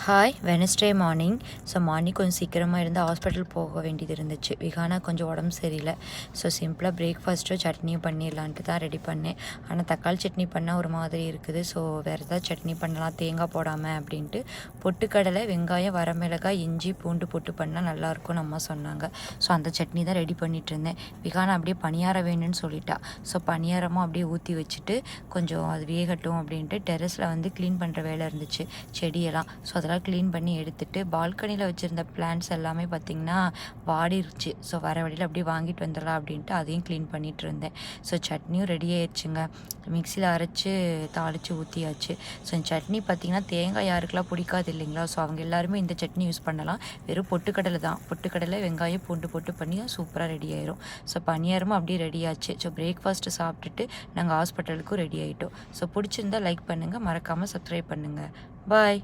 Hi Wednesday morning. So morning கொஞ்சம் சீக்கிரமாக இருந்து ஹாஸ்பிட்டல் போக வேண்டியது இருந்துச்சு. விகானா கொஞ்சம் உடம்பு சரியில்லை. ஸோ சிம்பிளாக பிரேக்ஃபாஸ்ட்டும் சட்னியும் பண்ணிடலான்ட்டு தான் ரெடி பண்ணேன். ஆனால் தக்காளி சட்னி பண்ணால் ஒரு மாதிரி இருக்குது. ஸோ வேறு ஏதாவது சட்னி பண்ணலாம் தேங்காய் போடாமல் அப்படின்ட்டு பொட்டுக்கடலை, வெங்காயம், வரமிளகாய், இஞ்சி, பூண்டு போட்டு பண்ணால் நல்லாயிருக்கும்னு அம்மா சொன்னாங்க. ஸோ அந்த சட்னி தான் ரெடி பண்ணிகிட்டு இருந்தேன். விகானா அப்படியே பணியாரம் வேணும்னு சொல்லிட்டா. ஸோ பணியாரமும் அப்படியே ஊற்றி வச்சுட்டு கொஞ்சம் அது வேகட்டும் அப்படின்ட்டு டெரஸில் வந்து க்ளீன் பண்ணுற வேலை இருந்துச்சு, செடியெல்லாம். ஸோ அதெல்லாம் க்ளீன் பண்ணி எடுத்துகிட்டு பால்கனியில் வச்சுருந்த பிளான்ட்ஸ் எல்லாமே பார்த்திங்கன்னா வாடிருச்சு. ஸோ வர வழியில் அப்படியே வாங்கிட்டு வந்துடலாம் அப்படின்ட்டு அதையும் க்ளீன் பண்ணிகிட்டு இருந்தேன். ஸோ சட்னியும் ரெடி ஆயிடுச்சுங்க. மிக்சியில் அரைச்சி தாளித்து ஊற்றியாச்சு. ஸோ சட்னி பார்த்திங்கன்னா தேங்காய் யாருக்கெல்லாம் பிடிக்காது இல்லைங்களா? ஸோ அவங்க எல்லாருமே இந்த சட்னி யூஸ் பண்ணலாம். வெறும் பொட்டுக்கடலை தான், பொட்டுக்கடலை, வெங்காயம், பூண்டு போட்டு பண்ணி சூப்பராக ரெடி ஆயிரும். ஸோ பணியாரமும் அப்படியே ரெடி ஆச்சு. ஸோ பிரேக்ஃபாஸ்ட்டு சாப்பிட்டுட்டு நாங்கள் ஹாஸ்பிட்டலுக்கும் ரெடி ஆகிட்டோம். ஸோ பிடிச்சிருந்தால் லைக் பண்ணுங்கள், மறக்காமல் சப்ஸ்கிரைப் பண்ணுங்கள். பாய்.